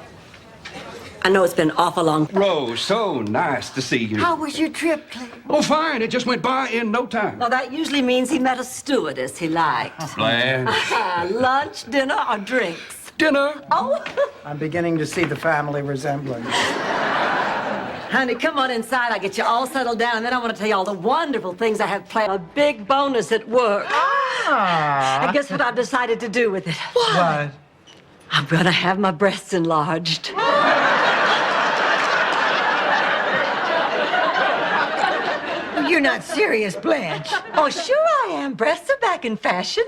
I know it's been awful long. Rose, so nice to see you. How was your trip, Clay? Oh, fine. It just went by in no time. Well, that usually means he met a stewardess he liked. Blanche. Lunch, dinner, or drinks? Dinner. Oh. I'm beginning to see the family resemblance. Honey, come on inside. I'll get you all settled down, and then I want to tell you all the wonderful things I have planned. A big bonus at work. And guess what I've decided to do with it? What? I'm going to have my breasts enlarged. You're not serious, Blanche. Oh, sure I am. Breasts are back in fashion.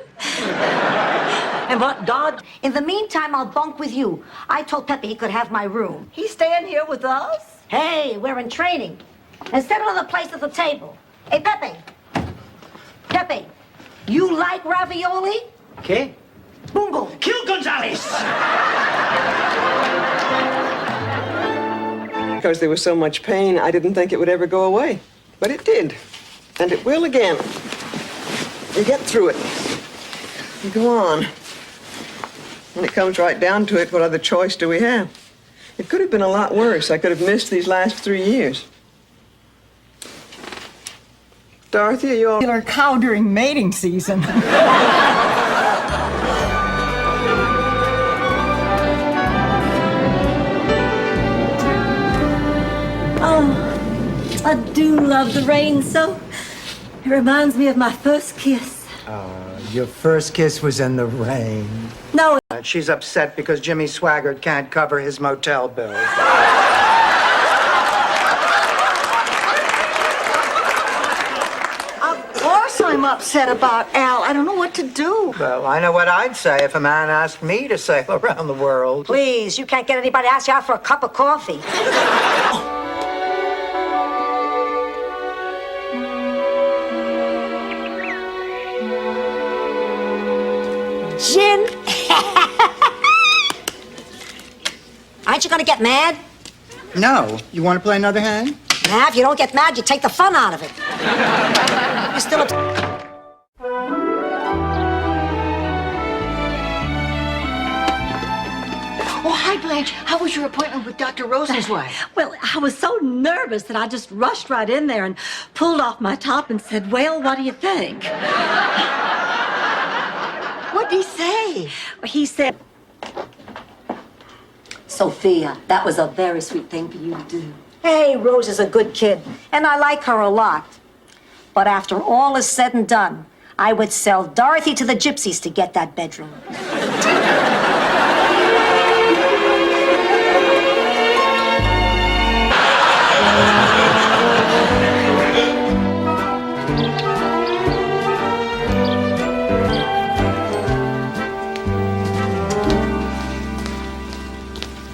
And what God... In the meantime, I'll bunk with you. I told Pepe he could have my room. He's staying here with us? Hey, we're in training. And settle on the place at the table. Hey, Pepe. Pepe, you like ravioli? Okay. Bungo. Kill Gonzalez! Because there was so much pain, I didn't think it would ever go away. But it did. And it will again. You get through it. You go on. When it comes right down to it, what other choice do we have? It could have been a lot worse. I could have missed these last 3 years. Dorothy, are you all... Regular cow during mating season. Oh, I do love the rain so. It reminds me of my first kiss. Your first kiss was in the rain. No. She's upset because Jimmy Swaggart can't cover his motel bill. Of course I'm upset about Al. I don't know what to do. Well, I know what I'd say if a man asked me to sail around the world. Please, you can't get anybody to ask you out for a cup of coffee. Gin. Aren't you gonna get mad? No. You want to play another hand? Nah, if you don't get mad, you take the fun out of it. You're still Oh, hi, Blanche. How was your appointment with Dr. Rosenzweig? Well, I was so nervous that I just rushed right in there and pulled off my top and said, well, what do you think? What'd he say? He said, Sophia, that was a very sweet thing for you to do. Hey, Rose is a good kid, and I like her a lot. But after all is said and done, I would sell Dorothy to the gypsies to get that bedroom.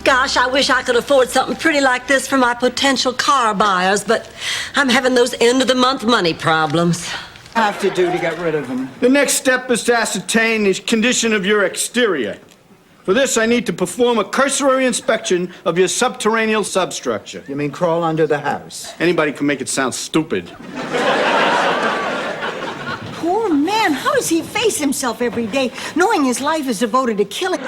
Gosh, I wish I could afford something pretty like this for my potential car buyers, but I'm having those end-of-the-month money problems. Have to do to get rid of them. The next step is to ascertain the condition of your exterior. For this, I need to perform a cursory inspection of your subterranean substructure. You mean crawl under the house? Anybody can make it sound stupid. Poor man. How does he face himself every day, knowing his life is devoted to killing?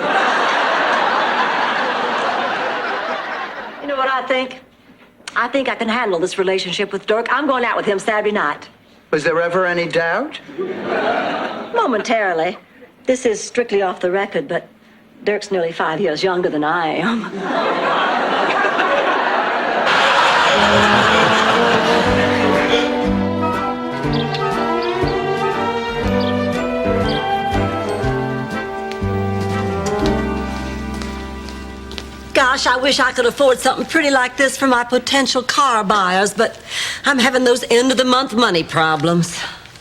You know what I think? I think I can handle this relationship with Dirk. I'm going out with him Saturday night. Was there ever any doubt? Momentarily. This is strictly off the record, but Dirk's nearly 5 years younger than I am. Gosh, I wish I could afford something pretty like this for my potential car buyers, but I'm having those end-of-the-month money problems.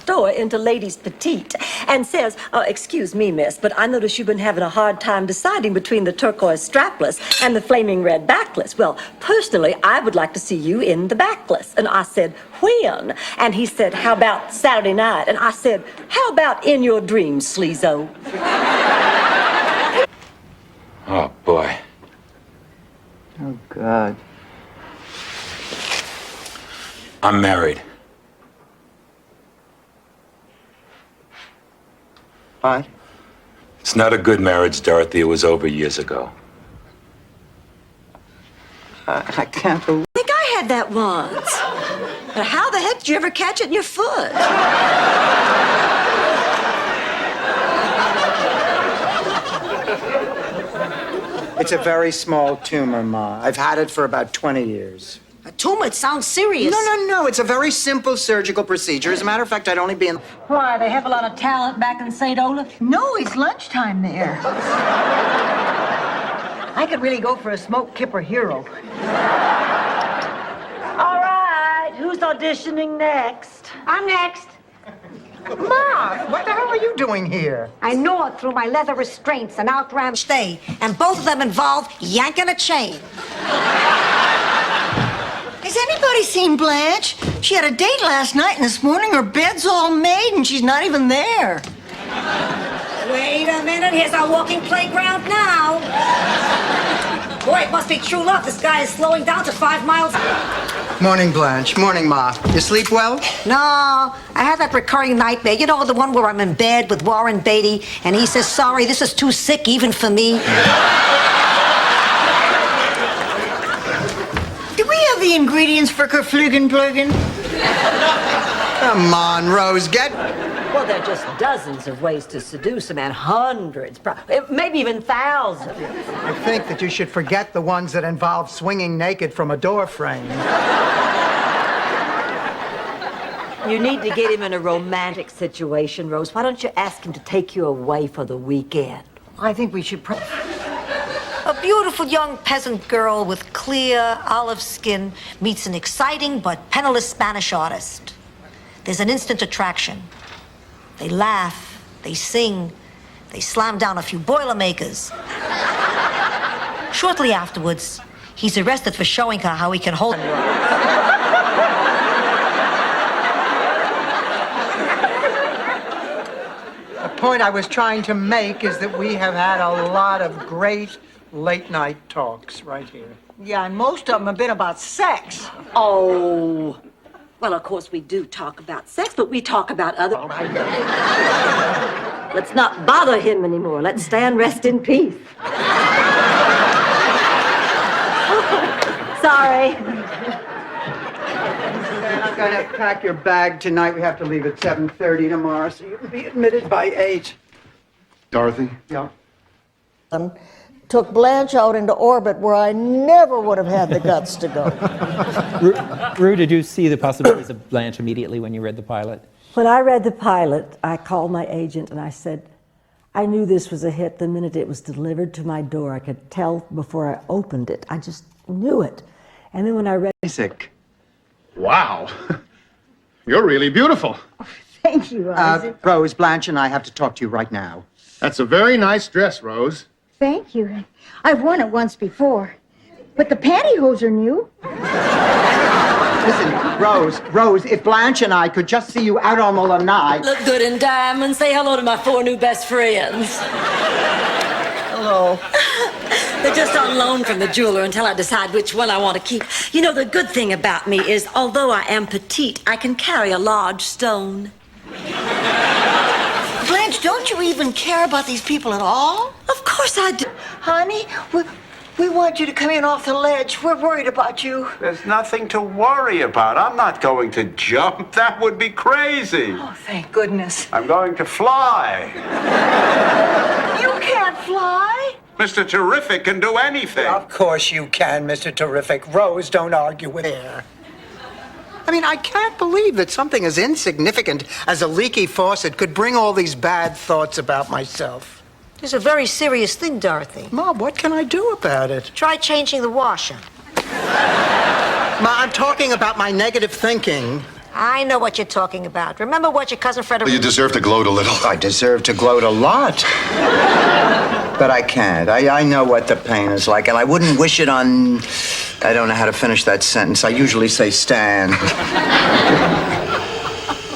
Throw her into Ladies Petite and says, excuse me, miss, but I notice you've been having a hard time deciding between the turquoise strapless and the flaming red backless. Well, personally, I would like to see you in the backless. And I said, when? And he said, how about Saturday night? And I said, how about in your dreams, sleazo? Oh, boy. Oh, God. I'm married. What? It's not a good marriage, Dorothy. It was over years ago. I can't believe... I think I had that once. But how the heck did you ever catch it in your foot? It's a very small tumor, Ma. I've had it for about 20 years. A tumor? It sounds serious. No. It's a very simple surgical procedure. As a matter of fact, I'd only be in... Why, they have a lot of talent back in St. Olaf? No, it's lunchtime there. I could really go for a smoke kipper hero. All right, who's auditioning next? I'm next. Ma, what the hell are you doing here? I gnawed through my leather restraints and outran stay, and both of them involved yanking a chain. Has anybody seen Blanche? She had a date last night, and this morning her bed's all made, and she's not even there. Wait a minute, here's our walking playground now. Boy, it must be true love. This guy is slowing down to 5 miles. Morning, Blanche. Morning, Ma. You sleep well? No, I have that recurring nightmare. You know, the one where I'm in bed with Warren Beatty, and he says, sorry, this is too sick even for me. Do we have the ingredients for Kerflugenblögen? Come on, Rose, get... Well, there are just dozens of ways to seduce a man. Hundreds, maybe even thousands. I think that you should forget the ones that involve swinging naked from a door frame. You need to get him in a romantic situation, Rose. Why don't you ask him to take you away for the weekend? I think we should A beautiful young peasant girl with clear olive skin meets an exciting but penniless Spanish artist. There's an instant attraction. They laugh, they sing, they slam down a few Boilermakers. Shortly afterwards, he's arrested for showing her how he can hold... The point I was trying to make is that we have had a lot of great late-night talks right here. Yeah, and most of them have been about sex. Oh. Well, of course, we do talk about sex, but we talk about other... Let's not bother him anymore. Let's stay and rest in peace. Sorry. I'm going to pack your bag tonight. We have to leave at 7:30 tomorrow, so you can be admitted by 8. Dorothy? Yeah? Took Blanche out into orbit where I never would have had the guts to go. Rue, did you see the possibilities of Blanche immediately when you read the pilot? When I read the pilot, I called my agent and I said, I knew this was a hit the minute it was delivered to my door. I could tell before I opened it. I just knew it. And then when I read... Isaac. Wow. You're really beautiful. Thank you, Isaac. Rose, Blanche and I have to talk to you right now. That's a very nice dress, Rose. Thank you. I've worn it once before. But the pantyhose are new. Listen, Rose, if Blanche and I could just see you out on the lanai... Look good in diamonds. Say hello to my 4 new best friends. Hello. They're just on loan from the jeweler until I decide which one I want to keep. You know, the good thing about me is, although I am petite, I can carry a large stone. Blanche, don't you even care about these people at all? Of course I do. Honey, we want you to come in off the ledge. We're worried about you. There's nothing to worry about. I'm not going to jump. That would be crazy. Oh, thank goodness. I'm going to fly. You can't fly. Mr. Terrific can do anything. Of course you can, Mr. Terrific. Rose, don't argue with her. I mean, I can't believe that something as insignificant as a leaky faucet could bring all these bad thoughts about myself. It's a very serious thing, Dorothy. Mom, what can I do about it? Try changing the washer. Ma, I'm talking about my negative thinking. I know what you're talking about. Remember what your cousin Frederick... You deserve to gloat a little. I deserve to gloat a lot. But I can't. I know what the pain is like, and I wouldn't wish it on... I don't know how to finish that sentence. I usually say Stan.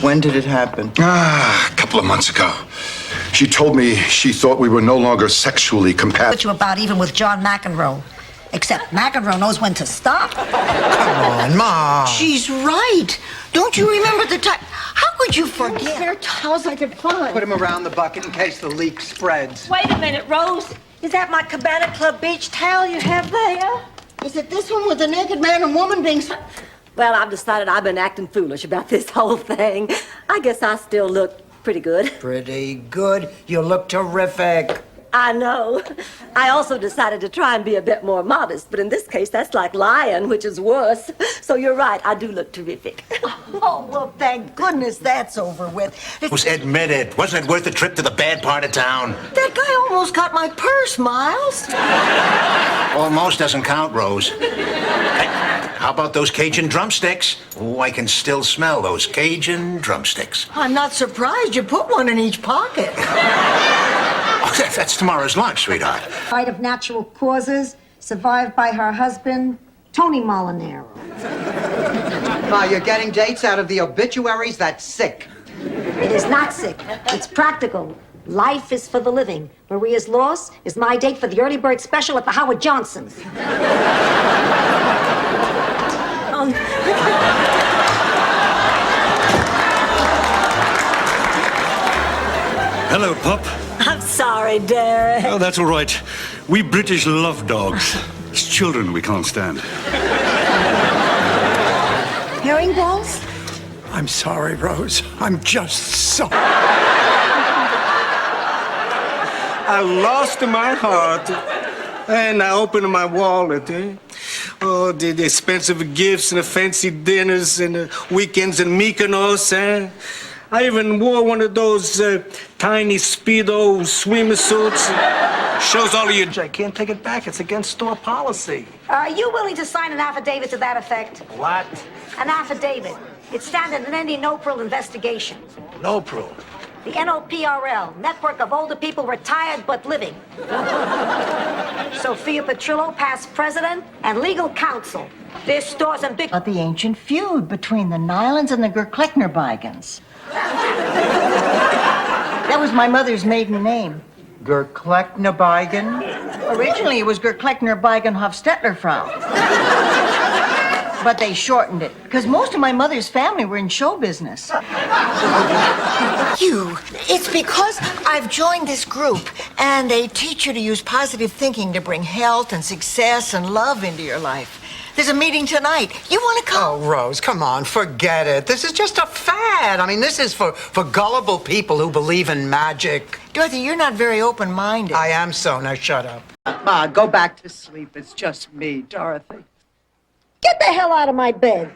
When did it happen? A couple of months ago. She told me she thought we were no longer sexually compatible. What you about even with John McEnroe. Except McEnroe knows when to stop. Come on, Mom. She's right. Don't you remember the time? How could you forget? Spare towels I could find. Put him around the bucket in case the leak spreads. Wait a minute, Rose. Is that my Cabana Club beach towel you have there? Is it this one with the naked man and woman being... Well, I've decided I've been acting foolish about this whole thing. I guess I still look pretty good. Pretty good. You look terrific. I know. I also decided to try and be a bit more modest, but in this case, that's like lying, which is worse. So you're right, I do look terrific. Oh, well, thank goodness that's over with. Admit it. Wasn't it worth the trip to the bad part of town? That guy almost got my purse, Miles. Almost doesn't count, Rose. Hey, how about those Cajun drumsticks? Oh, I can still smell those Cajun drumsticks. I'm not surprised you put one in each pocket. Oh, that's tomorrow's lunch, sweetheart. Died of natural causes, survived by her husband, Tony Molinaro. Ma, you're getting dates out of the obituaries? That's sick. It is not sick. It's practical. Life is for the living. Maria's loss is my date for the early bird special at the Howard Johnsons. Hello, Pop. I'm sorry, Derek. Oh, that's all right. We British love dogs. It's children we can't stand. Herring balls? I'm sorry, Rose. I'm just sorry. I lost my heart, and I opened my wallet. Oh, the expensive gifts and the fancy dinners and the weekends in Mykonos. I even wore one of those tiny Speedo swimmer suits. Shows all of you. I can't take it back. It's against store policy. Are you willing to sign an affidavit to that effect? What? An affidavit. It's standard in any NOPRL investigation. NOPRL. The NOPRL, Network of Older People Retired But Living. Sophia Petrillo, past president and legal counsel. This store's in big... About the ancient feud between the Nylans and the Gerklechnerbeigans. That was my mother's maiden name. Gerklechnerbeigen? Originally, it was Gerklechner-Beigen Hofstetler-Frau. But they shortened it, because most of my mother's family were in show business. It's because I've joined this group, and they teach you to use positive thinking to bring health and success and love into your life. There's a meeting tonight. You want to come? Oh, Rose, come on, forget it. This is just a fad. I mean, this is for gullible people who believe in magic. Dorothy, you're not very open-minded. I am so. Now shut up. Ma, go back to sleep. It's just me, Dorothy. Get the hell out of my bed.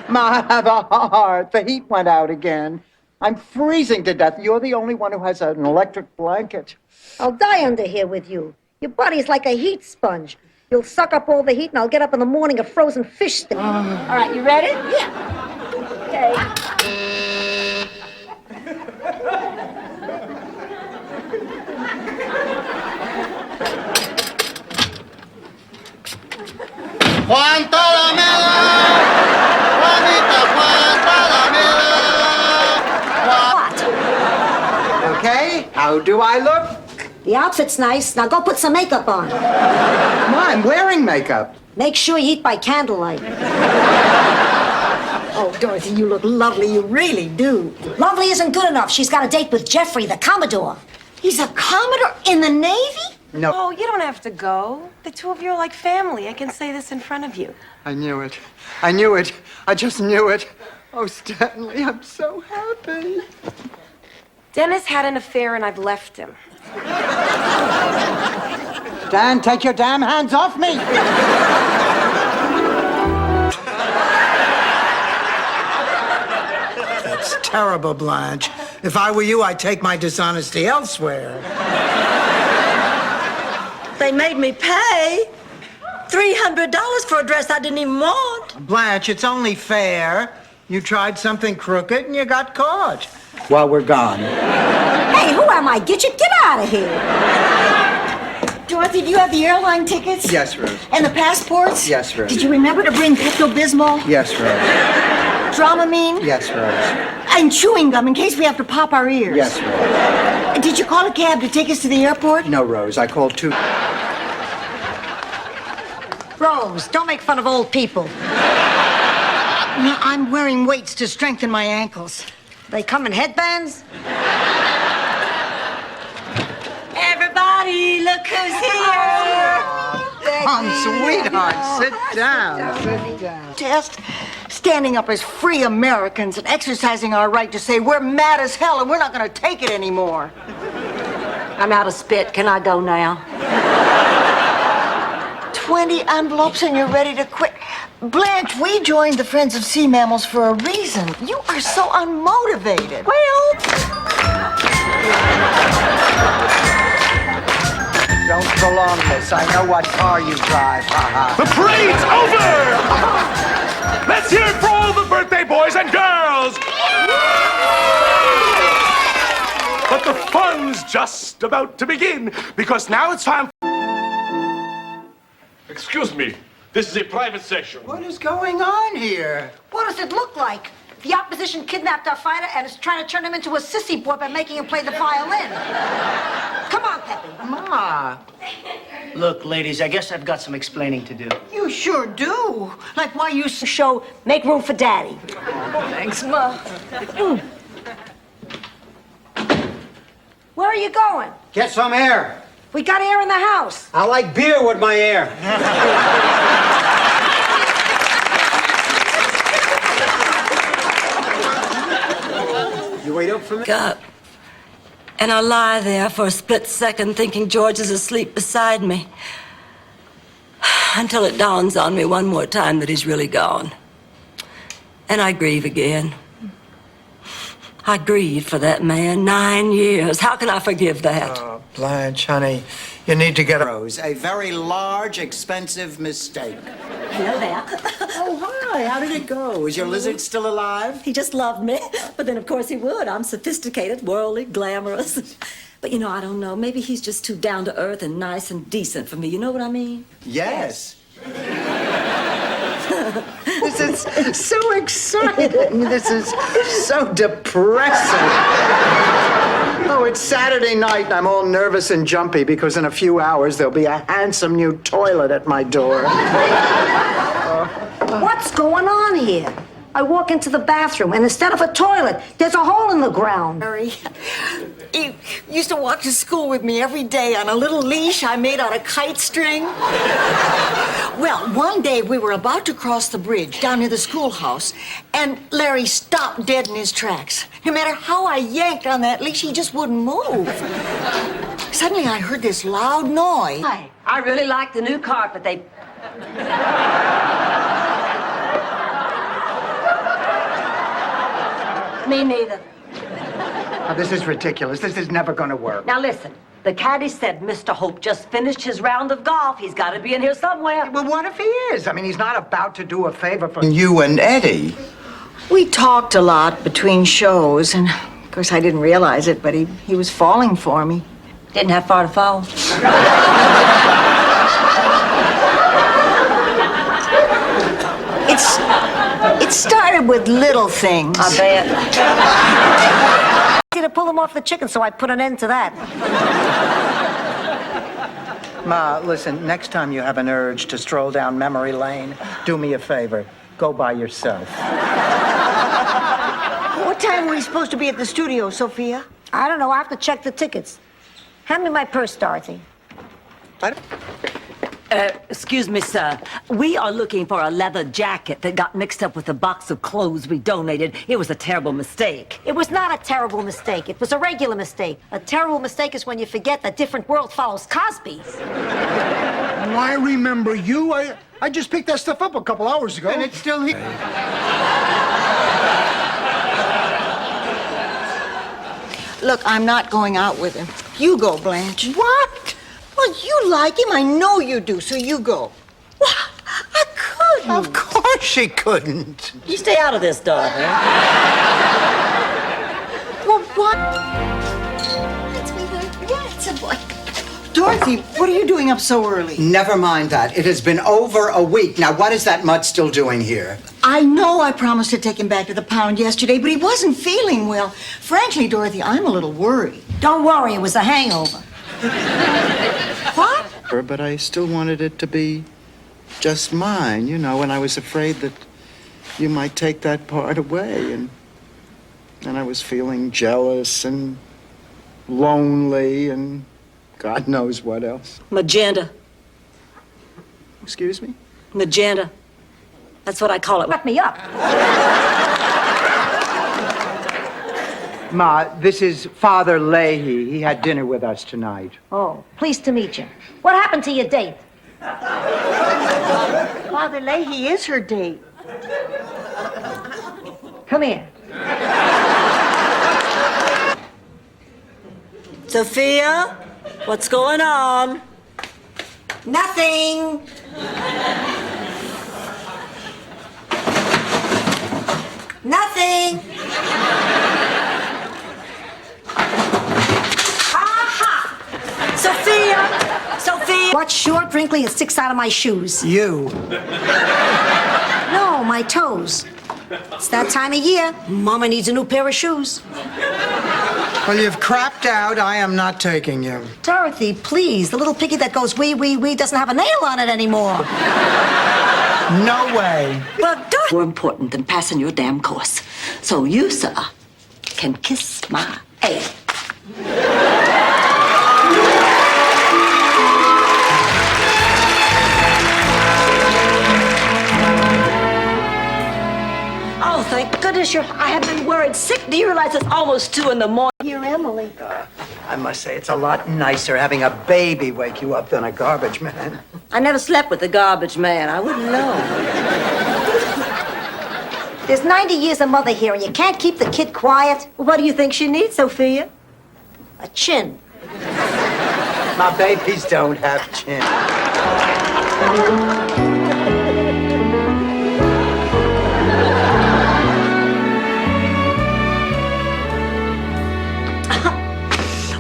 Ma, I have a heart. The heat went out again. I'm freezing to death. You're the only one who has an electric blanket. I'll die under here with you. Your body's like a heat sponge. You'll suck up all the heat, and I'll get up in the morning a frozen fish stick. All right, you ready? Yeah. Okay. Juan Palamela! Juanita Juan Palamela! What? Okay, how do I look? The outfit's nice. Now go put some makeup on. Ma, I'm wearing makeup. Make sure you eat by candlelight. Oh, Dorothy, you look lovely. You really do. Lovely isn't good enough. She's got a date with Jeffrey, the Commodore. He's a Commodore in the Navy? No. Oh, you don't have to go. The two of you are like family. I can say this in front of you. I knew it. I knew it. I just knew it. Oh, Stanley, I'm so happy. Dennis had an affair and I've left him. Dan, take your damn hands off me! That's terrible, Blanche. If I were you, I'd take my dishonesty elsewhere. They made me pay $300 for a dress I didn't even want. Blanche, it's only fair. You tried something crooked and you got caught. While we're gone. Hey, who am I? Get out of here. Dorothy, do you have the airline tickets? Yes, Rose. And the passports? Yes, Rose. Did you remember to bring Pepto-Bismol? Yes, Rose. Dramamine? Yes, Rose. And chewing gum in case we have to pop our ears? Yes, Rose. Did you call a cab to take us to the airport? No, Rose. I called two. Rose, don't make fun of old people. No, I'm wearing weights to strengthen my ankles. They come in headbands? Everybody, look who's here. sweetheart, sit down. Sit down. Test standing up as free Americans and exercising our right to say we're mad as hell and we're not going to take it anymore. I'm out of spit. Can I go now? 20 envelopes and you're ready to quit. Blanche, we joined the Friends of Sea Mammals for a reason. You are so unmotivated. Well... Don't prolong this. I know what car you drive. The parade's over! Let's hear it for all the birthday boys and girls! But the fun's just about to begin, because now it's time... Excuse me, this is a private section. What is going on here? What does it look like? The opposition kidnapped our fighter and is trying to turn him into a sissy boy by making him play the violin. Come on, Peppy. Ma. Look, ladies, I guess I've got some explaining to do. You sure do. Like why you... Show, make room for Daddy. Thanks, Ma. Where are you going? Get some air. We got air in the house. I like beer with my air. You wait up for me? Up. And I lie there for a split second thinking George is asleep beside me. Until it dawns on me one more time that he's really gone. And I grieve again. I grieved for that man 9 years. How can I forgive that? Oh, Blanche, honey, you need to get A very large, expensive mistake. Hello there. Oh, hi. How did it go? Is your lizard still alive? He just loved me. But then, of course, he would. I'm sophisticated, worldly, glamorous. But, you know, I don't know. Maybe he's just too down to earth and nice and decent for me. You know what I mean? Yes. This is so exciting. This is so depressing. Oh, it's Saturday night and I'm all nervous and jumpy because in a few hours there'll be a handsome new toilet at my door. What's going on here? I walk into the bathroom and instead of a toilet, there's a hole in the ground. Harry, he used to walk to school with me every day on a little leash I made out of kite string. Well, one day we were about to cross the bridge down near the schoolhouse, and Larry stopped dead in his tracks. No matter how I yanked on that leash, he just wouldn't move. Suddenly I heard this loud noise. I really like the new carpet they... Me neither. Oh, this is ridiculous. This is never going to work. Now listen, the caddy said Mr. Hope just finished his round of golf. He's got to be in here somewhere. Well, what if he is? I mean, he's not about to do a favor for you and Eddie. We talked a lot between shows, and of course I didn't realize it, but he was falling for me. Didn't have far to fall. It started with little things. I bet. To pull him off the chicken, so I put an end to that. Ma, listen, next time you have an urge to stroll down memory lane, do me a favor. Go by yourself. What time were we supposed to be at the studio, Sophia? I don't know. I have to check the tickets. Hand me my purse, Dorothy. Excuse me, sir. We are looking for a leather jacket that got mixed up with a box of clothes we donated. It was a terrible mistake. It was not a terrible mistake. It was a regular mistake. A terrible mistake is when you forget that different world follows Cosby. I remember you. I just picked that stuff up a couple hours ago. And it's still here. Look, I'm not going out with him. You go, Blanche. What? Well, you like him. I know you do, so you go. What? I couldn't. Of course she couldn't. You stay out of this, Dorothy. Well, what? It's me, yeah, it's a boy. Dorothy, what are you doing up so early? Never mind that. It has been over a week. Now, what is that mutt still doing here? I know I promised to take him back to the pound yesterday, but he wasn't feeling well. Frankly, Dorothy, I'm a little worried. Don't worry, it was a hangover. What? But I still wanted it to be just mine, you know, and I was afraid that you might take that part away, and I was feeling jealous and lonely and God knows what else. Magenta. Excuse me? Magenta. That's what I call it. Wake me up. Ma, this is Father Leahy. He had dinner with us tonight. Oh, pleased to meet you. What happened to your date? Father Leahy is her date. Come here. Sophia, what's going on? Nothing. Nothing. Sophia! What's short, wrinkly, and sticks out of my shoes? You. No, my toes. It's that time of year. Mama needs a new pair of shoes. Well, you've crapped out. I am not taking you. Dorothy, please. The little piggy that goes wee, wee, wee doesn't have a nail on it anymore. No way. Well, Dorothy... More important than passing your damn course. So you, sir, can kiss my ass. Oh, thank goodness I have been worried sick. Do you realize it's almost 2 in the morning? Here, Emily. I must say, it's a lot nicer having a baby wake you up than a garbage man. I never slept with a garbage man. I wouldn't know. There's 90 years of mother here, and you can't keep the kid quiet. Well, what do you think she needs, Sophia? A chin. My babies don't have chin.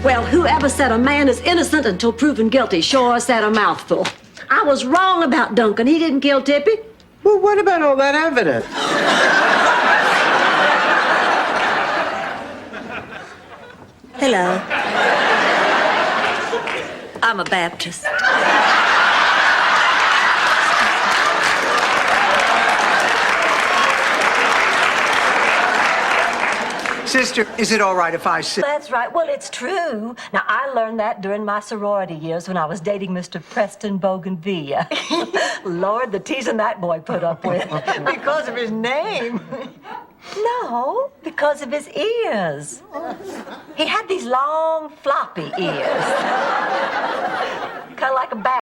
Well, whoever said a man is innocent until proven guilty sure said a mouthful. I was wrong about Duncan. He didn't kill Tippy. Well, what about all that evidence? Hello. I'm a Baptist. Sister, is it all right if I sit? That's right. Well, it's true. Now, I learned that during my sorority years when I was dating Mr. Preston Bougainvillea. Lord, the teasing that boy put up with. Because of his name. No, because of his ears. He had these long, floppy ears. Kind of like a bat.